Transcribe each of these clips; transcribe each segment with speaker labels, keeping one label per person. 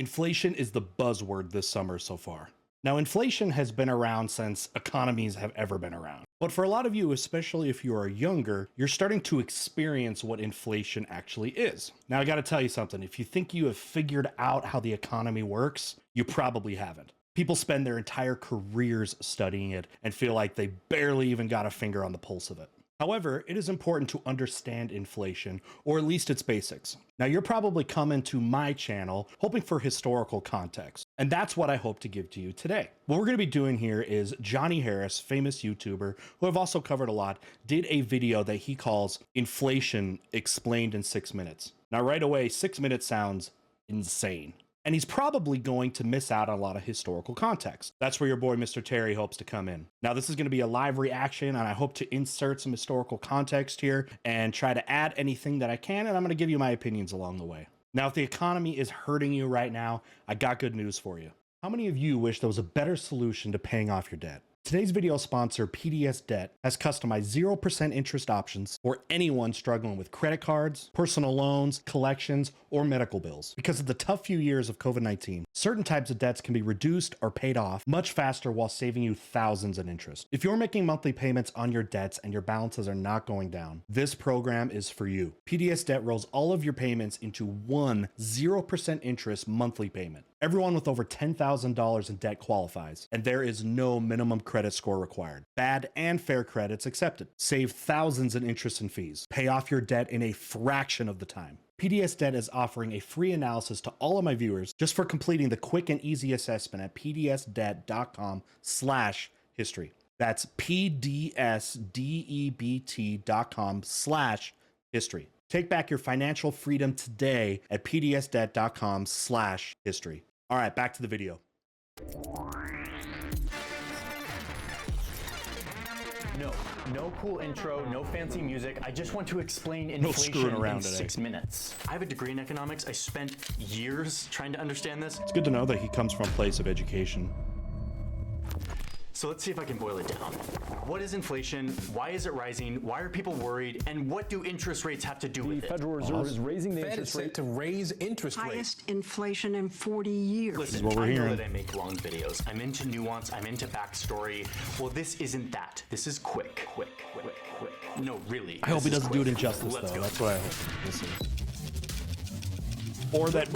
Speaker 1: Inflation is the buzzword this summer so far. Now, inflation has been around since economies have ever been around. But for a lot of you, especially if you are younger, you're starting to experience what inflation actually is. Now, I gotta tell you something. If you think you have figured out how the economy works, you probably haven't. People spend their entire careers studying it and feel like they barely even got a finger on the pulse of it. However, it is important to understand inflation, or at least its basics. Now, you're probably coming to my channel hoping for historical context, and that's what I hope to give to you today. What we're going to be doing here is Johnny Harris, famous YouTuber, who I've also covered a lot, did a video that he calls Inflation Explained in 6 Minutes. Now, right away, 6 minutes sounds insane. And he's probably going to miss out on a lot of historical context. That's where your boy Mr. Terry hopes to come in. Now, this is going to be a live reaction, and I hope to insert some historical context here and try to add anything that I can, and I'm going to give you my opinions along the way. Now, if the economy is hurting you right now, I got good news for you. How many of you wish there was a better solution to paying off your debt? Today's video sponsor, PDS Debt, has customized 0% interest options for anyone struggling with credit cards, personal loans, collections, or medical bills. Because of the tough few years of COVID-19, certain types of debts can be reduced or paid off much faster while saving you thousands in interest. If you're making monthly payments on your debts and your balances are not going down, this program is for you. PDS Debt rolls all of your payments into one 0% interest monthly payment. Everyone with over $10,000 in debt qualifies, and there is no minimum credit score required. Bad and fair credits accepted. Save thousands in interest and fees. Pay off your debt in a fraction of the time. PDS Debt is offering a free analysis to all of my viewers just for completing the quick and easy assessment at pdsdebt.com/history. That's pdsdebt.com/history. Take back your financial freedom today at pdsdebt.com/history. All right, back to the video.
Speaker 2: No cool intro, no fancy music. I just want to explain inflation in 6 minutes. I have a degree in economics. I spent years trying to understand this.
Speaker 1: It's good to know that he comes from a place of education.
Speaker 2: So let's see if I can boil it down. What is inflation? Why is it rising? Why are people worried? And what do interest rates have to do with it?
Speaker 3: The Federal Reserve is raising the interest rate
Speaker 4: to raise interest rates.
Speaker 5: Highest inflation in 40 years.
Speaker 2: Listen,
Speaker 1: what we're
Speaker 2: I know
Speaker 1: hearing.
Speaker 2: that I make long videos. I'm into nuance. I'm into backstory. Well, this isn't that. This is quick. No, really.
Speaker 1: I hope he doesn't do it
Speaker 2: quick.
Speaker 1: injustice,
Speaker 2: Let's
Speaker 1: though.
Speaker 2: go.
Speaker 1: That's what I hope. Listen. Or that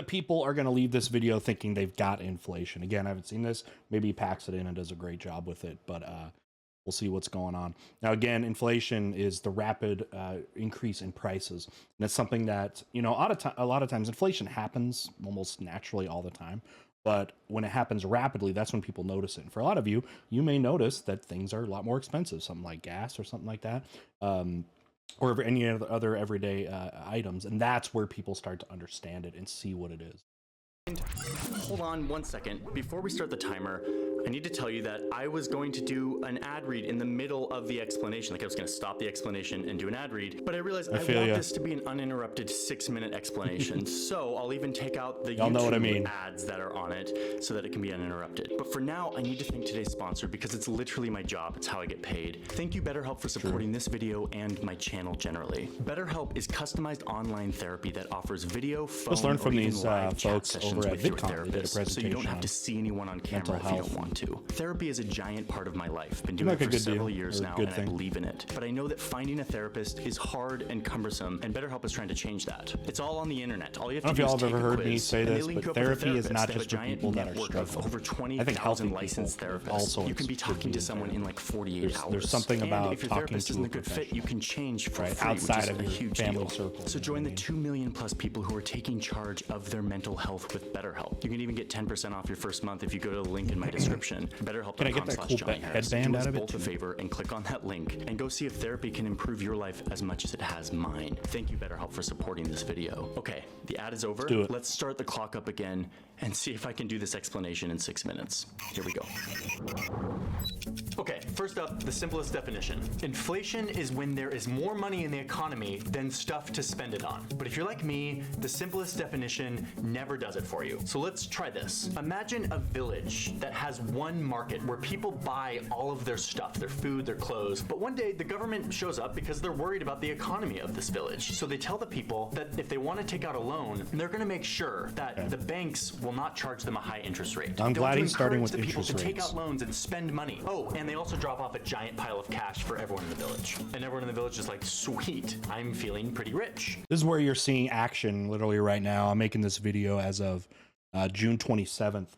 Speaker 1: people are going to leave this video thinking they've got inflation. Again, I haven't seen this. Maybe he packs it in and does a great job with it, but we'll see what's going on. Now, again, inflation is the rapid increase in prices. And that's something that, you know, a lot of times inflation happens almost naturally all the time. But when it happens rapidly, that's when people notice it. And for a lot of you, you may notice that things are a lot more expensive, something like gas or something like that. Or any other everyday items. And that's where people start to understand it and see what it is.
Speaker 2: And hold on 1 second. Before we start the timer, I need to tell you that I was going to do an ad read in the middle of the explanation. Like I was going to stop the explanation and do an ad read, but I realized I want this to be an uninterrupted 6-minute explanation. So I'll even take out the YouTube ads that are on it so that it can be uninterrupted. But for now, I need to thank today's sponsor because it's literally my job. It's how I get paid. Thank you, BetterHelp, for supporting this video and my channel generally. BetterHelp is customized online therapy that offers video, phone,
Speaker 1: Let's learn from
Speaker 2: or even
Speaker 1: these
Speaker 2: live chat
Speaker 1: folks
Speaker 2: sessions
Speaker 1: over at
Speaker 2: with your
Speaker 1: VidCon. They did a
Speaker 2: therapist, so you don't
Speaker 1: presentation
Speaker 2: have to see anyone on camera if you don't want to. Therapy is a giant part of my life. Been doing it for several years now, and I believe in it. But I know that finding a therapist is hard and cumbersome, and BetterHelp is trying to change that. It's all on the internet. All you have to do is take a quiz. I don't know if y'all have ever heard me say this, but therapy is not just for people that are struggling. Over 20,000 licensed therapists. Also, you can be talking to someone in like 48 hours.
Speaker 1: There's something about
Speaker 2: if your
Speaker 1: talking
Speaker 2: therapist
Speaker 1: to
Speaker 2: isn't
Speaker 1: a
Speaker 2: a good fit, you can change for free,
Speaker 1: outside of
Speaker 2: which is a
Speaker 1: your
Speaker 2: huge
Speaker 1: family
Speaker 2: deal.
Speaker 1: circle.
Speaker 2: So join the 2 million plus people who are taking charge of their mental health with BetterHelp. You can even get 10% off your first month if you go to the link in my description. BetterHelp.com/JohnnyHarris. Do us both a favor and click on that link and go see if therapy can improve your life as much as it has mine. Thank you, BetterHelp, for supporting this video. Okay, the ad is over.
Speaker 1: Do it.
Speaker 2: Let's start the clock up again and see if I can do this explanation in 6 minutes. Here we go. Okay, first up, the simplest definition. Inflation is when there is more money in the economy than stuff to spend it on. But if you're like me, the simplest definition never does it for you. So let's try this. Imagine a village that has one market where people buy all of their stuff, their food, their clothes, but one day the government shows up because they're worried about the economy of this village. So they tell the people that if they want to take out a loan, they're going to make sure that the banks will not charge them a high interest rate.
Speaker 1: I'm glad he's starting with
Speaker 2: the people
Speaker 1: interest
Speaker 2: to take
Speaker 1: rates.
Speaker 2: out loans and spend money. Oh, and they also drop off a giant pile of cash for everyone in the village. And everyone in the village is like, sweet, I'm feeling pretty rich.
Speaker 1: This is where you're seeing action literally right now. I'm making this video as of June 27th,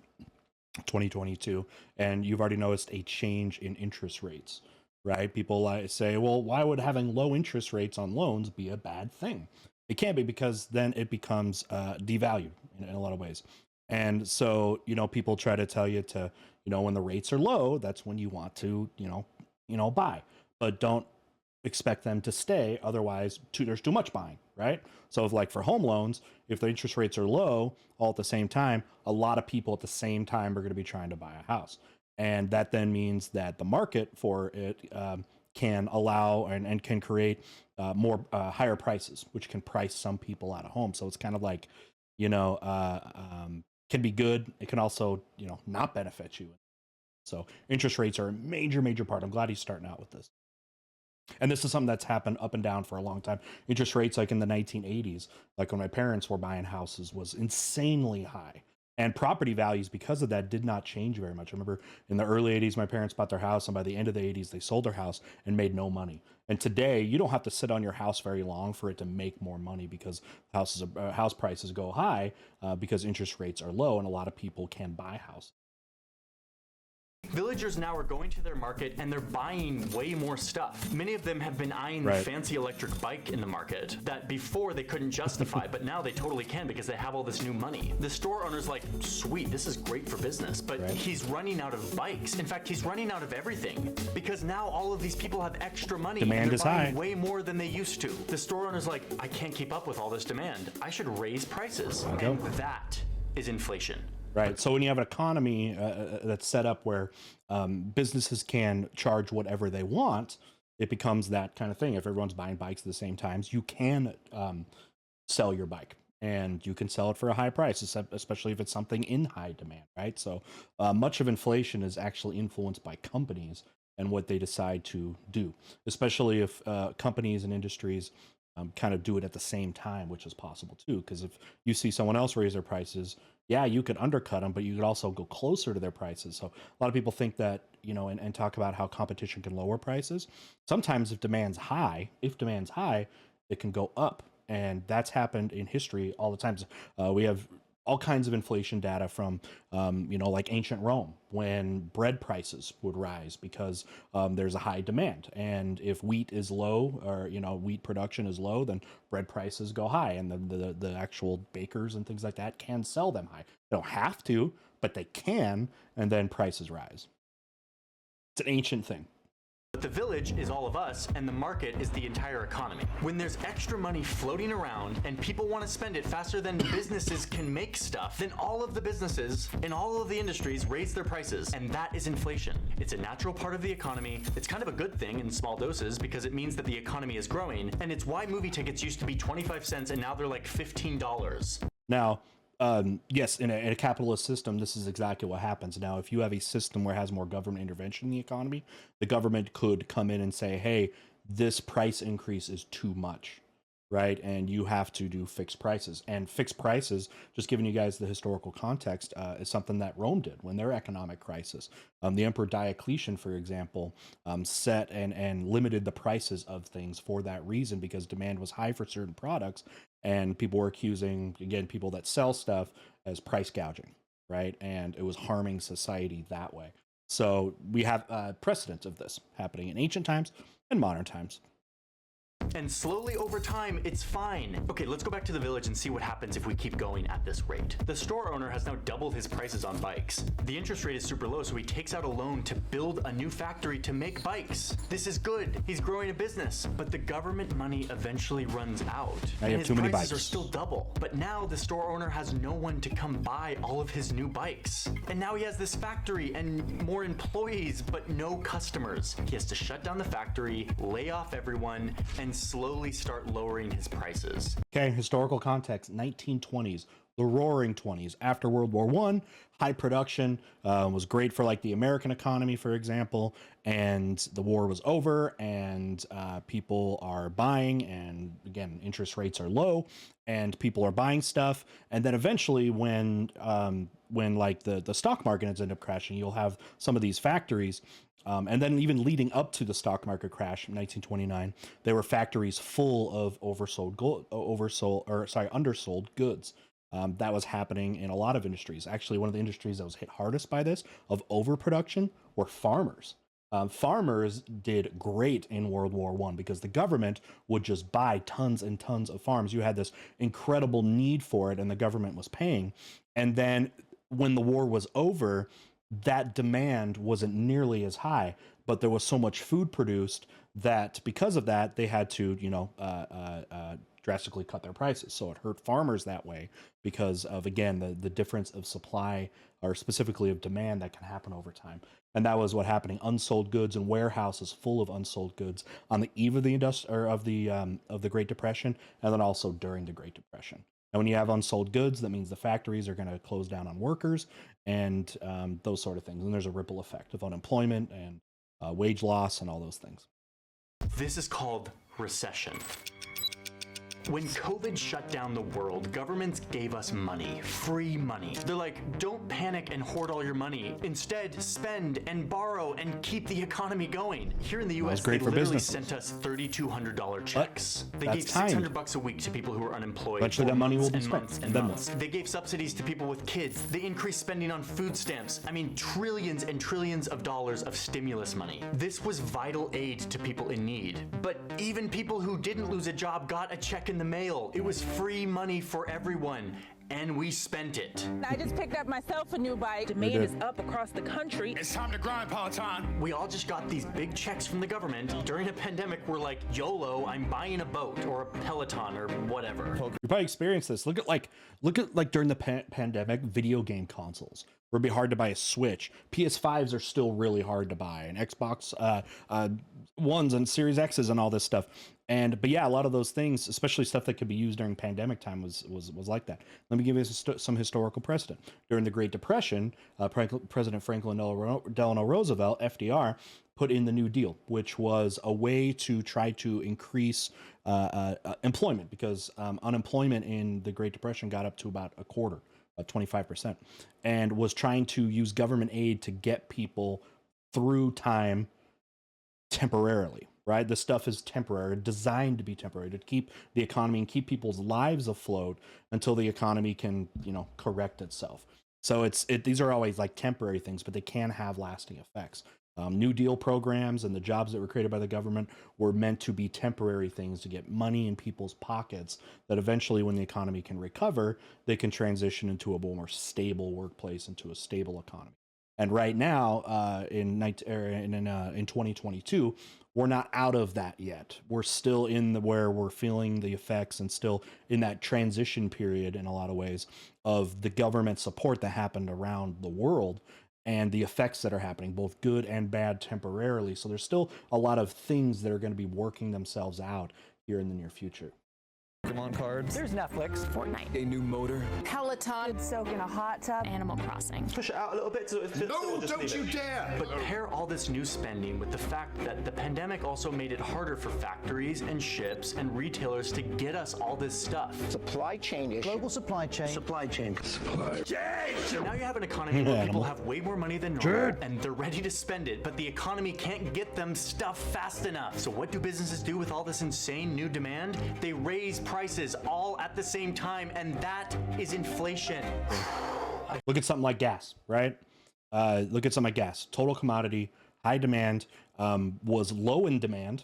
Speaker 1: 2022, and you've already noticed a change in interest rates, right? People say, well, why would having low interest rates on loans be a bad thing? It can't be, because then it becomes devalued in a lot of ways. And so, people try to tell you to, when the rates are low, that's when you want to, buy, but don't expect them to stay. Otherwise, there's too much buying, right? So if, like, for home loans, if the interest rates are low all at the same time, a lot of people at the same time are going to be trying to buy a house. And that then means that the market for it can allow and can create more higher prices, which can price some people out of home. So it's kind of like, can be good. It can also, not benefit you. So interest rates are a major, major part. I'm glad he's starting out with this. And this is something that's happened up and down for a long time. Interest rates, like in the 1980s, like when my parents were buying houses, was insanely high. And property values, because of that, did not change very much. I remember in the early 80s, my parents bought their house, and by the end of the 80s, they sold their house and made no money. And today, you don't have to sit on your house very long for it to make more money, because house prices go high because interest rates are low, and a lot of people can buy houses.
Speaker 2: Villagers now are going to their market and they're buying way more stuff. Many of them have been eyeing the fancy electric bike in the market that before they couldn't justify, but now they totally can because they have all this new money. The store owner's like, sweet, this is great for business, but he's running out of bikes. In fact, he's running out of everything because now all of these people have extra money.
Speaker 1: Demand is high.
Speaker 2: Way more than they used to. The store owner's like, I can't keep up with all this demand. I should raise prices. And that is inflation.
Speaker 1: Right. So when you have an economy that's set up where businesses can charge whatever they want, it becomes that kind of thing. If everyone's buying bikes at the same times, you can sell your bike, and you can sell it for a high price, especially if it's something in high demand, right? So much of inflation is actually influenced by companies and what they decide to do, especially if companies and industries kind of do it at the same time, which is possible too. Because if you see someone else raise their prices, yeah, you could undercut them, but you could also go closer to their prices. So a lot of people think that, and talk about how competition can lower prices. Sometimes if demand's high, it can go up. And that's happened in history all the times. We have all kinds of inflation data from, like ancient Rome, when bread prices would rise because there's a high demand. And if wheat is low, or, wheat production is low, then bread prices go high. And then the actual bakers and things like that can sell them high. They don't have to, but they can. And then prices rise. It's an ancient thing.
Speaker 2: But the village is all of us, and the market is the entire economy. When there's extra money floating around and people want to spend it faster than businesses can make stuff, then all of the businesses in all of the industries raise their prices, and that is inflation. It's a natural part of the economy. It's kind of a good thing in small doses because it means that the economy is growing, and it's why movie tickets used to be 25 cents and now they're like $15.
Speaker 1: Now, yes, in a capitalist system, this is exactly what happens. Now, if you have a system where it has more government intervention in the economy, the government could come in and say, hey, this price increase is too much, right? And you have to do fixed prices. And fixed prices, just giving you guys the historical context, is something that Rome did when their economic crisis. The Emperor Diocletian, for example, set and limited the prices of things for that reason, because demand was high for certain products. And people were accusing, again, people that sell stuff as price gouging, right? And it was harming society that way. So we have precedent of this happening in ancient times and modern times.
Speaker 2: And slowly over time, it's fine. Okay, let's go back to the village and see what happens if we keep going at this rate. The store owner has now doubled his prices on bikes. The interest rate is super low, so he takes out a loan to build a new factory to make bikes. This is good. He's growing a business. But the government money eventually runs out. And his prices are still double. But now the store owner has no one to come buy all of his new bikes. And now he has this factory and more employees, but no customers. He has to shut down the factory, lay off everyone, and slowly start lowering his prices.
Speaker 1: Okay, historical context, 1920s, the roaring 20s. After World War I, high production was great for like the American economy, for example, and the war was over and people are buying, and again, interest rates are low and people are buying stuff. And then eventually when like the stock market ends up crashing, you'll have some of these factories. And then even leading up to the stock market crash in 1929, there were factories full of undersold goods. That was happening in a lot of industries. Actually, one of the industries that was hit hardest by this of overproduction were farmers. Farmers did great in World War I because the government would just buy tons and tons of farms. You had this incredible need for it, and the government was paying. And then when the war was over, that demand wasn't nearly as high, but there was so much food produced that because of that, they had to, drastically cut their prices. So it hurt farmers that way because of, again, the difference of supply, or specifically of demand, that can happen over time. And that was what happening. Unsold goods and warehouses full of unsold goods on the eve of the of the Great Depression, and then also during the Great Depression. And when you have unsold goods, that means the factories are going to close down on workers and those sort of things. And there's a ripple effect of unemployment and wage loss and all those things.
Speaker 2: This is called recession. When COVID shut down the world, governments gave us money, free money. They're like, don't panic and hoard all your money. Instead, spend and borrow and keep the economy going. Here in the US, they literally sent us $3,200 checks. They gave $600 a week to people who were unemployed.
Speaker 1: Eventually that money will be spent.
Speaker 2: And months. They gave subsidies to people with kids. They increased spending on food stamps. I mean, trillions and trillions of dollars of stimulus money. This was vital aid to people in need. But even people who didn't lose a job got a check in the mail. It was free money for everyone, and we spent it.
Speaker 4: I just picked up myself a new bike. Demand is up across the country.
Speaker 6: It's time to grind, Peloton.
Speaker 2: We all just got these big checks from the government. During a pandemic, we're like, YOLO, I'm buying a boat or a Peloton or whatever.
Speaker 1: You probably experienced this. Look at during the pandemic, video game consoles. It would be hard to buy a Switch. PS5s are still really hard to buy, and Xbox Ones and Series X's and all this stuff. But yeah, a lot of those things, especially stuff that could be used during pandemic time, was like that. Let me give you some historical precedent. During the Great Depression, President Franklin Delano Roosevelt, FDR, put in the New Deal, which was a way to try to increase employment, because unemployment in the Great Depression got up to about a quarter. 25%, and was trying to use government aid to get people through time temporarily, right? This stuff is temporary, designed to be temporary, to keep the economy and keep people's lives afloat until the economy can, correct itself. So these are always like temporary things, but they can have lasting effects. New Deal programs and the jobs that were created by the government were meant to be temporary things to get money in people's pockets that eventually, when the economy can recover, they can transition into a more stable workplace, into a stable economy. And right now, in 2022, we're not out of that yet. We're still where we're feeling the effects and still in that transition period in a lot of ways of the government support that happened around the world, and the effects that are happening, both good and bad, temporarily. So there's still a lot of things that are going to be working themselves out here in the near future.
Speaker 3: Pokemon cards.
Speaker 4: There's Netflix.
Speaker 7: Fortnite.
Speaker 3: A new motor.
Speaker 7: Peloton.
Speaker 5: Soak in a hot tub.
Speaker 7: Animal Crossing.
Speaker 2: Push it out a little bit so it's just...
Speaker 6: No, don't you dare!
Speaker 2: But pair all this new spending with the fact that the pandemic also made it harder for factories and ships and retailers to get us all this stuff.
Speaker 8: Supply chain issue.
Speaker 9: Global supply chain.
Speaker 8: Supply chain.
Speaker 2: So now you have an economy where people have way more money than normal, and they're ready to spend it, but the economy can't get them stuff fast enough. So what do businesses do with all this insane new demand? They raise prices all at the same time, and that is inflation.
Speaker 1: Look at something like gas, right? Look at something like gas. Total commodity, high demand, was low in demand,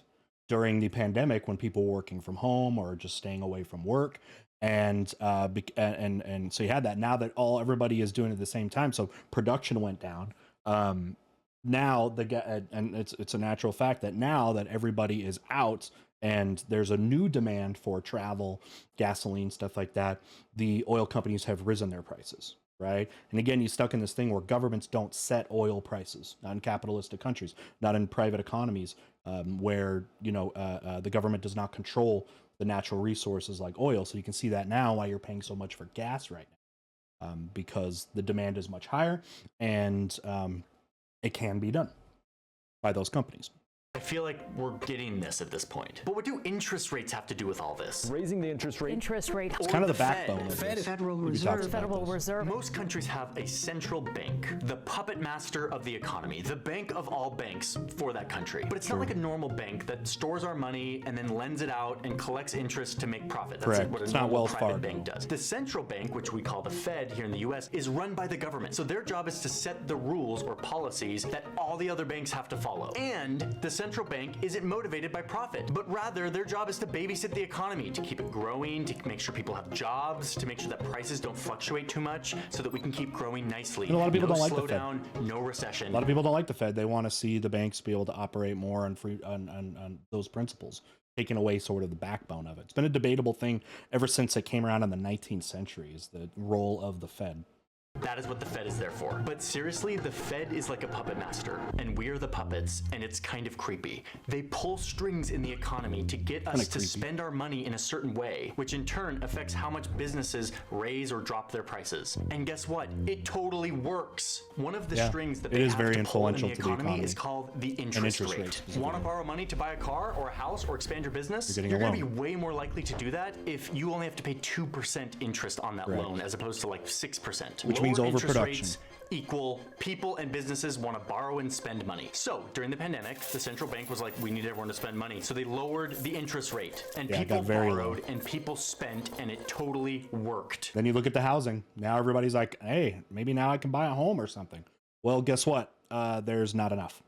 Speaker 1: during the pandemic when people were working from home or just staying away from work. And so you had that. Now that everybody is doing it at the same time, so production went down. Now and it's a natural fact that now that everybody is out and there's a new demand for travel, gasoline, stuff like that, the oil companies have risen their prices, right? And again, you're stuck in this thing where governments don't set oil prices, not in capitalistic countries, not in private economies, where the government does not control the natural resources like oil. So you can see that now why you're paying so much for gas right now, because the demand is much higher, and it can be done by those companies.
Speaker 2: I feel like we're getting this at this point. But what do interest rates have to do with all this?
Speaker 3: Raising the interest rate.
Speaker 1: It's kind of the backbone of this.
Speaker 5: Federal Reserve.
Speaker 4: Federal Reserve.
Speaker 2: Most countries have a central bank, the puppet master of the economy, the bank of all banks for that country. But it's not like a normal bank that stores our money and then lends it out and collects interest to make profit. That's
Speaker 1: Correct.
Speaker 2: what a
Speaker 1: It's not
Speaker 2: normal
Speaker 1: Wells
Speaker 2: private
Speaker 1: Fargo.
Speaker 2: bank does. The central bank, which we call the Fed here in the US, is run by the government. So their job is to set the rules or policies that all the other banks have to follow. And the central bank isn't motivated by profit, but rather their job is to babysit the economy, to keep it growing, to make sure people have jobs, to make sure that prices don't fluctuate too much so that we can keep growing nicely.
Speaker 1: And a lot of people
Speaker 2: no
Speaker 1: don't like the Fed.
Speaker 2: slowdown, no recession.
Speaker 1: A lot of people don't like the Fed. They want to see the banks be able to operate more on those principles, taking away sort of the backbone of it. It's been a debatable thing ever since it came around in the 19th century, is the role of the Fed.
Speaker 2: That is what the Fed is there for. But seriously, the Fed is like a puppet master, and we're the puppets, and it's kind of creepy. They pull strings in the economy to get us to spend our money in a certain way, which in turn affects how much businesses raise or drop their prices. And guess what? It totally works. One of the strings that they have
Speaker 1: very
Speaker 2: to pull in
Speaker 1: influential
Speaker 2: the
Speaker 1: to the
Speaker 2: economy is
Speaker 1: economy.
Speaker 2: called the interest
Speaker 1: interest
Speaker 2: rate.
Speaker 1: rate.
Speaker 2: Want to borrow money to buy a car or a house or expand your business?
Speaker 1: You're
Speaker 2: You're
Speaker 1: getting
Speaker 2: going
Speaker 1: a
Speaker 2: to be way more likely to do that if you only have to pay 2% interest on that
Speaker 1: Right.
Speaker 2: loan as opposed to like 6%.
Speaker 1: Which means
Speaker 2: Lower interest
Speaker 1: overproduction.
Speaker 2: rates equal people and businesses want to borrow and spend money. So during the pandemic, the central bank was like, we need everyone to spend money. So they lowered the interest rate, and
Speaker 1: Yeah, it
Speaker 2: people
Speaker 1: got very
Speaker 2: borrowed
Speaker 1: low.
Speaker 2: and people spent, and it totally worked.
Speaker 1: Then you look at the housing. Now everybody's like, hey, maybe now I can buy a home or something. Well, guess what? There's not enough.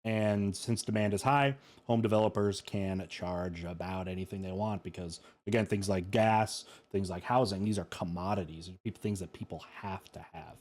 Speaker 1: And since demand is high, home developers can charge about anything they want because, again, things like gas, things like housing, these are commodities, things that people have to have.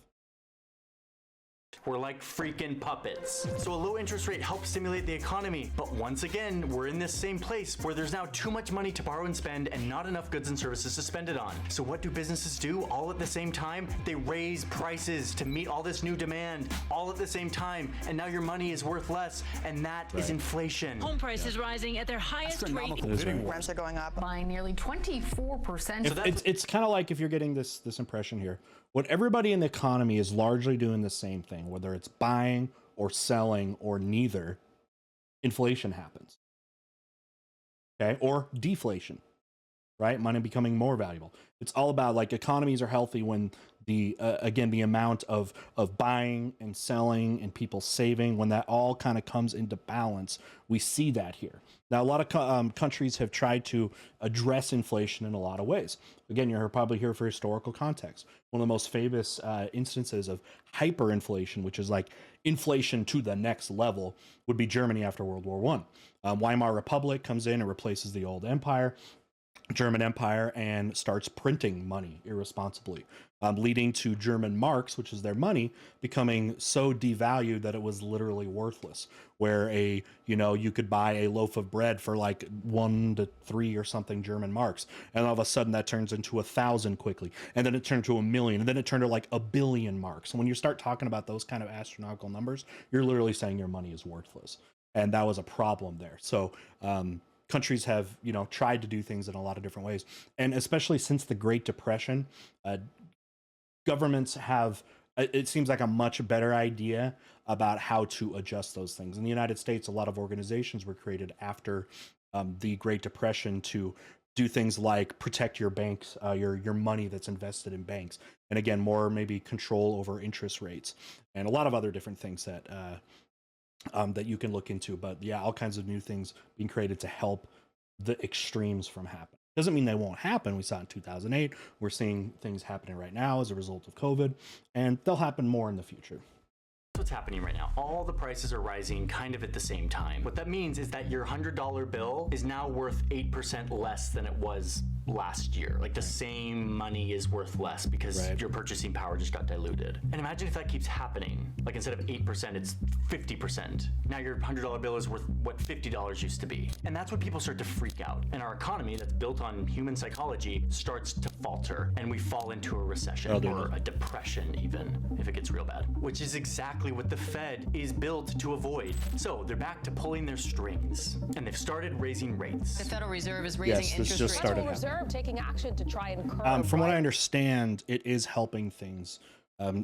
Speaker 2: We're like freaking puppets. So a low interest rate helps stimulate the economy. But once again, we're in this same place where there's now too much money to borrow and spend and not enough goods and services to spend it on. So what do businesses do all at the same time? They raise prices to meet all this new demand all at the same time. And now your money is worth less. And that is inflation.
Speaker 7: Home prices rising at their highest rate.
Speaker 8: Rents are going up by nearly 24%.
Speaker 1: It's kind of like if you're getting this impression here, what everybody in the economy is largely doing the same thing, whether it's buying or selling or neither, inflation happens. Okay, or deflation, right? Money becoming more valuable. It's all about, like, economies are healthy when the again, the amount of buying and selling and people saving, when that all kind of comes into balance, we see that here. Now, a lot of countries have tried to address inflation in a lot of ways. Again, you're probably here for historical context. One of the most famous instances of hyperinflation, which is like inflation to the next level, would be Germany after World War I. Weimar Republic comes in and replaces the old empire, German Empire, and starts printing money irresponsibly, leading to German marks, which is their money, becoming so devalued that it was literally worthless. Where you could buy a loaf of bread for like 1 to 3 or something German marks, and all of a sudden that turns into 1,000 quickly, and then it turned to 1,000,000, and then it turned to like 1,000,000,000 marks. And when you start talking about those kind of astronomical numbers, you're literally saying your money is worthless, and that was a problem there. So countries have, tried to do things in a lot of different ways. And especially since the Great Depression, governments have, it seems like, a much better idea about how to adjust those things. In the United States, a lot of organizations were created after the Great Depression to do things like protect your banks, your money that's invested in banks. And again, more maybe control over interest rates and a lot of other different things that that you can look into. But yeah, all kinds of new things being created to help the extremes from happening. Doesn't mean they won't happen. We saw it in 2008. We're seeing things happening right now as a result of COVID, and they'll happen more in the future.
Speaker 2: What's happening right now? All the prices are rising kind of at the same time. What that means is that your $100 bill is now worth 8% less than it was last year. Like the same money is worth less because your purchasing power just got diluted. And imagine if that keeps happening. Like instead of 8%, it's 50%. Now your $100 bill is worth what $50 used to be. And that's when people start to freak out. And our economy that's built on human psychology starts to falter and we fall into a recession or a depression even if it gets real bad, which is exactly what the Fed is built to avoid. So they're back to pulling their strings and they've started raising rates.
Speaker 8: The Federal Reserve is raising interest rates.
Speaker 4: Federal Reserve taking action to try and curb.
Speaker 1: From what I understand, it is helping things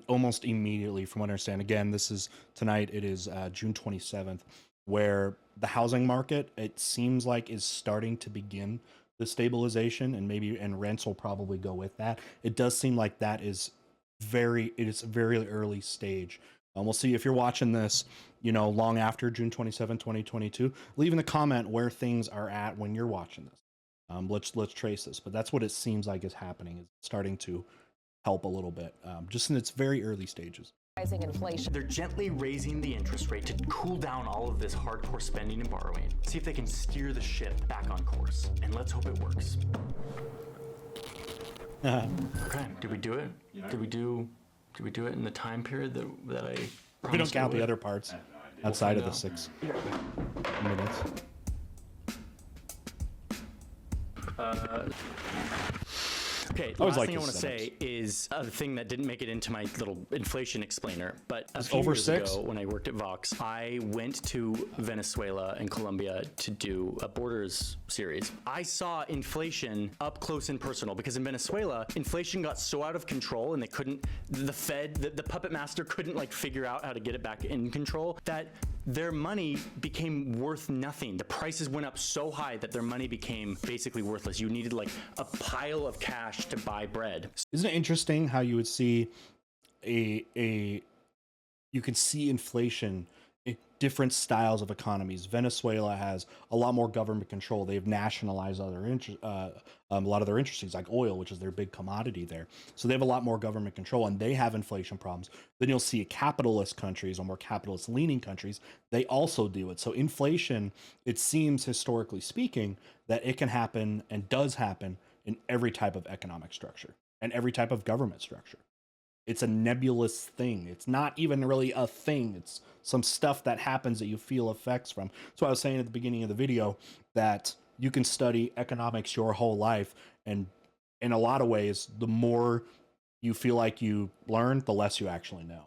Speaker 1: almost immediately. From what I understand, again, this is tonight. It is June 27th, where the housing market, it seems like, is starting to begin the stabilization, and rents will probably go with that. It does seem like that is very early stage. We'll see if you're watching this, long after June 27, 2022. Leave in the comment where things are at when you're watching this. Let's trace this, but that's what it seems like is happening. Is starting to help a little bit, just in its very early stages.
Speaker 4: Rising inflation.
Speaker 2: They're gently raising the interest rate to cool down all of this hardcore spending and borrowing. See if they can steer the ship back on course, and let's hope it works. Okay, did we do it? Did we do it in the time period that I promised?
Speaker 1: We don't count the other parts outside of the 6 minutes.
Speaker 2: Okay, the last thing I want to say is a thing that didn't make it into my little inflation explainer, but a few years ago when I worked at Vox, I went to Venezuela and Colombia to do a Borders series. I saw inflation up close and personal because in Venezuela, inflation got so out of control and they couldn't, the Fed, the puppet master couldn't like figure out how to get it back in control, that their money became worth nothing. The prices went up so high that their money became basically worthless. You needed like a pile of cash to buy bread.
Speaker 1: Isn't it interesting how you would see you can see inflation in different styles of economies? Venezuela has a lot more government control. They've nationalized a lot of their industries, like oil, which is their big commodity there. So they have a lot more government control, and they have inflation problems. Then you'll see capitalist countries or more capitalist-leaning countries, they also do it. So inflation, it seems historically speaking, that it can happen and does happen in every type of economic structure and every type of government structure. It's a nebulous thing. It's not even really a thing. It's some stuff that happens that you feel effects from. So I was saying at the beginning of the video that you can study economics your whole life, and in a lot of ways, the more you feel like you learn, the less you actually know.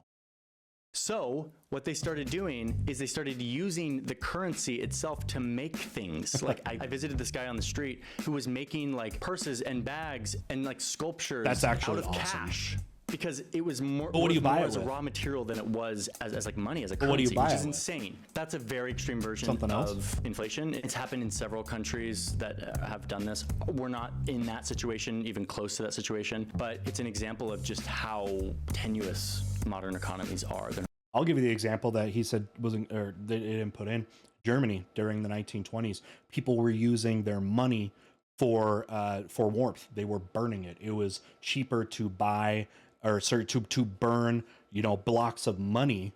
Speaker 2: So what they started doing is they started using the currency itself to make things. Like I visited this guy on the street who was making like purses and bags and like sculptures
Speaker 1: That's actually
Speaker 2: out of
Speaker 1: awesome.
Speaker 2: Cash. Because it was more,
Speaker 1: what do you buy
Speaker 2: as a
Speaker 1: with?
Speaker 2: raw material than it was as like money, as a currency,
Speaker 1: what do you buy
Speaker 2: which is
Speaker 1: it with?
Speaker 2: insane. That's a very extreme version
Speaker 1: Something else?
Speaker 2: of inflation. It's happened in several countries that have done this. We're not in that situation, even close to that situation, but it's an example of just how tenuous modern economies are.
Speaker 1: I'll give you the example that he said wasn't, or they didn't put in. Germany during the 1920s, people were using their money for warmth. They were burning it. It was cheaper to buy, or sorry, to burn, blocks of money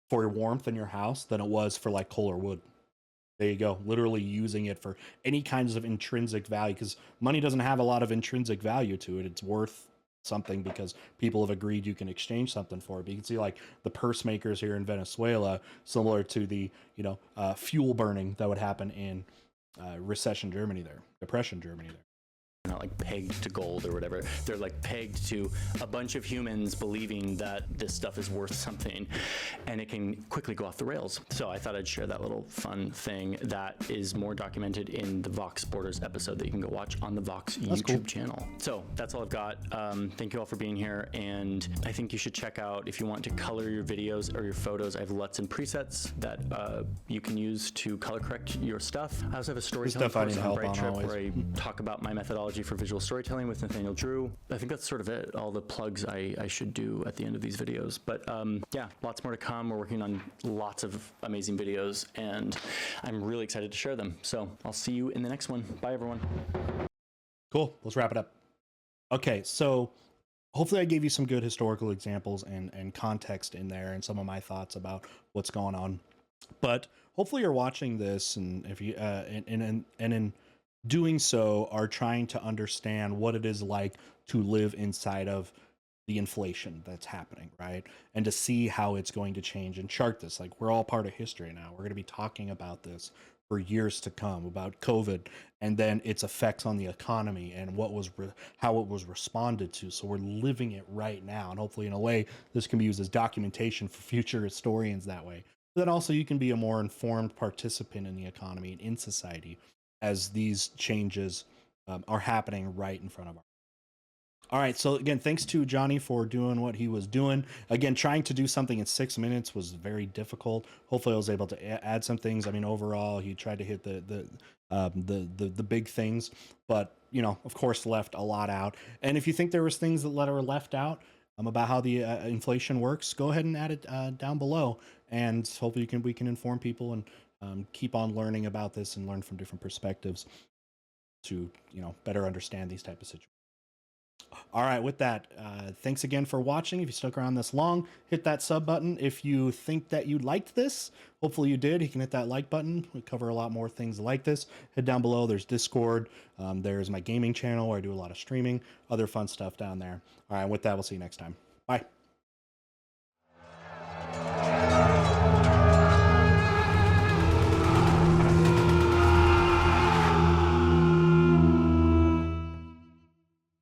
Speaker 1: for warmth in your house than it was for like coal or wood. There you go. Literally using it for any kinds of intrinsic value, because money doesn't have a lot of intrinsic value to it. It's worth something because people have agreed you can exchange something for it. But you can see like the purse makers here in Venezuela, similar to the fuel burning that would happen in depression Germany there.
Speaker 2: They're not like pegged to gold or whatever. They're like pegged to a bunch of humans believing that this stuff is worth something, and it can quickly go off the rails. So I thought I'd share that little fun thing that is more documented in the Vox Borders episode that you can go watch on the Vox YouTube channel. So that's all I've got. Thank you all for being here, and I think you should check out, if you want to color your videos or your photos, I have LUTs and presets that you can use to color correct your stuff. I also have a storytelling course on Bright Trip where I talk about my methodology for visual storytelling with Nathaniel Drew. I think that's sort of it, all the plugs I should do at the end of these videos. But yeah, lots more to come. We're working on lots of amazing videos, and I'm really excited to share them. So I'll see you in the next one. Bye, everyone.
Speaker 1: Cool. Let's wrap it up. Okay, so hopefully I gave you some good historical examples and context in there and some of my thoughts about what's going on. But hopefully you're watching this, and if you and in doing so are trying to understand what it is like to live inside of the inflation that's happening, right? And to see how it's going to change and chart this. Like, we're all part of history now. We're going to be talking about this for years to come, about COVID and then its effects on the economy and what was how it was responded to. So we're living it right now, and hopefully in a way this can be used as documentation for future historians that way. But then also you can be a more informed participant in the economy and in society as these changes are happening right in front of us. All right, so again, thanks to Johnny for doing what he was doing. Again, trying to do something in 6 minutes was very difficult. Hopefully I was able to add some things. I mean, overall, he tried to hit the big things, but, you know, of course, left a lot out. And if you think there was things that were left out about how the inflation works, go ahead and add it down below. And hopefully we can inform people and keep on learning about this and learn from different perspectives to, you know, better understand these type of situations. All right, with that, thanks again for watching. If you stuck around this long, hit that sub button. If you think that you liked this, hopefully you did, you can hit that like button. We cover a lot more things like this. Head down below, there's Discord. There's my gaming channel where I do a lot of streaming, other fun stuff down there. All right, with that, we'll see you next time. Bye.